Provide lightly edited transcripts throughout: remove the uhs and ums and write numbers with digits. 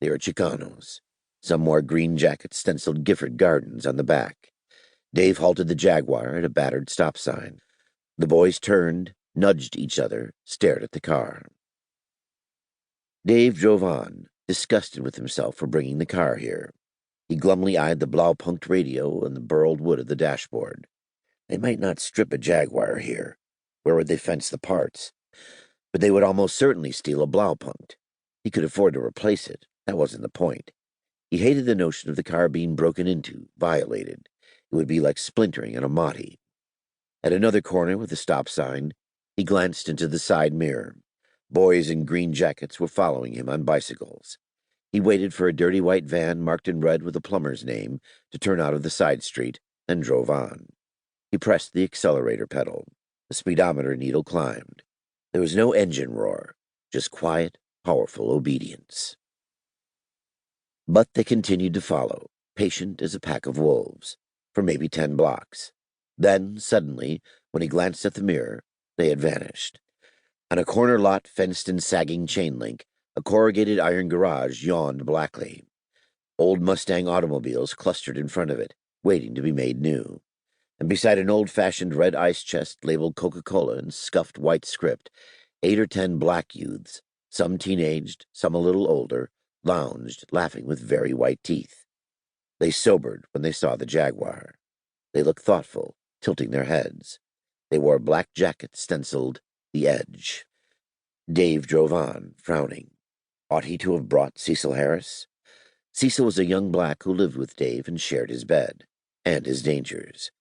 They were Chicanos. Some wore green jackets stenciled Gifford Gardens on the back. Dave halted the Jaguar at a battered stop sign. The boys turned, nudged each other, stared at the car. Dave drove on, disgusted with himself for bringing the car here. He glumly eyed the Blaupunkt radio and the burled wood of the dashboard. They might not strip a Jaguar here. Where would they fence the parts? But they would almost certainly steal a Blaupunkt. He could afford to replace it. That wasn't the point. He hated the notion of the car being broken into, violated. It would be like splintering in a Motti. At another corner with a stop sign, he glanced into the side mirror. Boys in green jackets were following him on bicycles. He waited for a dirty white van marked in red with a plumber's name to turn out of the side street, and drove on. He pressed the accelerator pedal. The speedometer needle climbed. There was no engine roar, just quiet, powerful obedience. But they continued to follow, patient as a pack of wolves, for maybe 10 blocks. Then, suddenly, when he glanced at the mirror, they had vanished. On a corner lot fenced in sagging chain link, a corrugated iron garage yawned blackly. Old Mustang automobiles clustered in front of it, waiting to be made new. And beside an old-fashioned red ice chest labeled Coca-Cola in scuffed white script, 8 or 10 black youths, some teenaged, some a little older, lounged, laughing with very white teeth. They sobered when they saw the Jaguar. They looked thoughtful, tilting their heads. They wore black jackets stenciled, "The Edge." Dave drove on, frowning. Ought he to have brought Cecil Harris? Cecil was a young black who lived with Dave and shared his bed, and his dangers.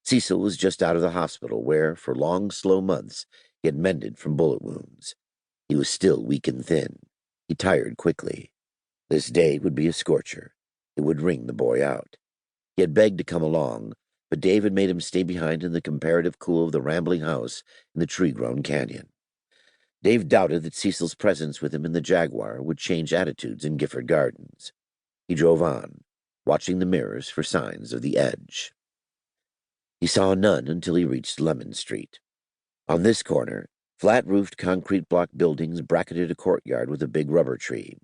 Cecil was just out of the hospital where, for long, slow months, he had mended from bullet wounds. He was still weak and thin. He tired quickly. This day would be a scorcher. It would wring the boy out. He had begged to come along, but Dave had made him stay behind in the comparative cool of the rambling house in the tree-grown canyon. Dave doubted that Cecil's presence with him in the Jaguar would change attitudes in Gifford Gardens. He drove on, watching the mirrors for signs of the edge. He saw none until he reached Lemon Street. On this corner, flat-roofed concrete block buildings bracketed a courtyard with a big rubber tree.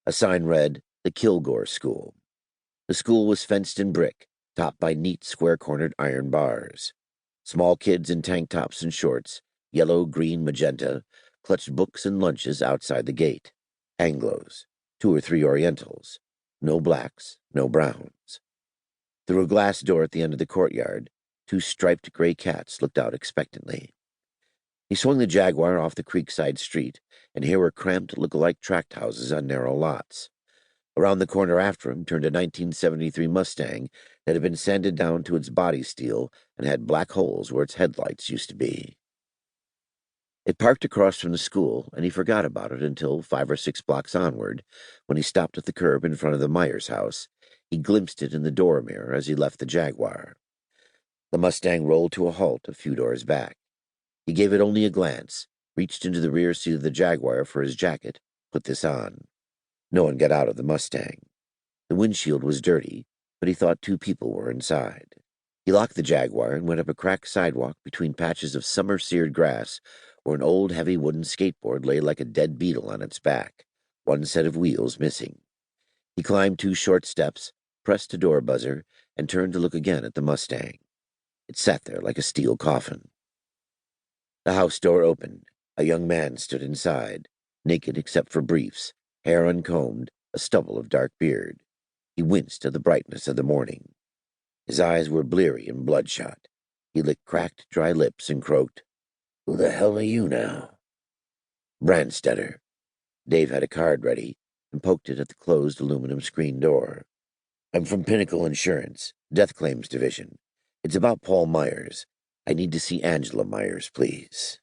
A sign read, "The Kilgore School." The school was fenced in brick, topped by neat square-cornered iron bars. Small kids in tank tops and shorts, yellow, green, magenta, clutched books and lunches outside the gate. Anglos, 2 or 3 Orientals. No blacks, no browns. Through a glass door at the end of the courtyard, 2 striped gray cats looked out expectantly. He swung the Jaguar off the creekside street, and here were cramped, look-alike tract houses on narrow lots. Around the corner after him turned a 1973 Mustang that had been sanded down to its body steel and had black holes where its headlights used to be. It parked across from the school, and he forgot about it until 5 or 6 blocks onward, when he stopped at the curb in front of the Myers house. He glimpsed it in the door mirror as he left the Jaguar. The Mustang rolled to a halt a few doors back. He gave it only a glance, reached into the rear seat of the Jaguar for his jacket, put this on. No one got out of the Mustang. The windshield was dirty, but he thought 2 people were inside. He locked the Jaguar and went up a cracked sidewalk between patches of summer-seared grass where an old heavy wooden skateboard lay like a dead beetle on its back, one set of wheels missing. He climbed 2 short steps, pressed a door buzzer, and turned to look again at the Mustang. It sat there like a steel coffin. The house door opened. A young man stood inside, naked except for briefs, hair uncombed, a stubble of dark beard. He winced at the brightness of the morning. His eyes were bleary and bloodshot. He licked cracked, dry lips and croaked, "Who the hell are you now?" "Brandstetter." Dave had a card ready and poked it at the closed aluminum screen door. "I'm from Pinnacle Insurance, Death Claims Division. It's about Paul Myers. I need to see Angela Myers, please."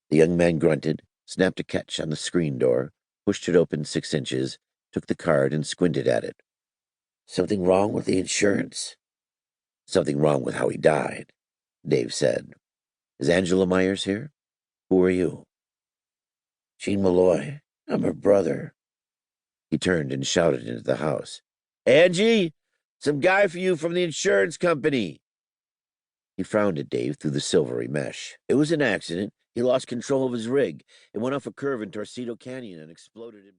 The young man grunted, snapped a catch on the screen door, pushed it open 6 inches, took the card and squinted at it. "Something wrong with the insurance?" "Something wrong with how he died," Dave said. "Is Angela Myers here? Who are you?" "Jean Malloy. I'm her brother." He turned and shouted into the house, "Angie! Some guy for you from the insurance company." He frowned at Dave through the silvery mesh. "It was an accident. He lost control of his rig. It went off a curve in Torcito Canyon and exploded in..."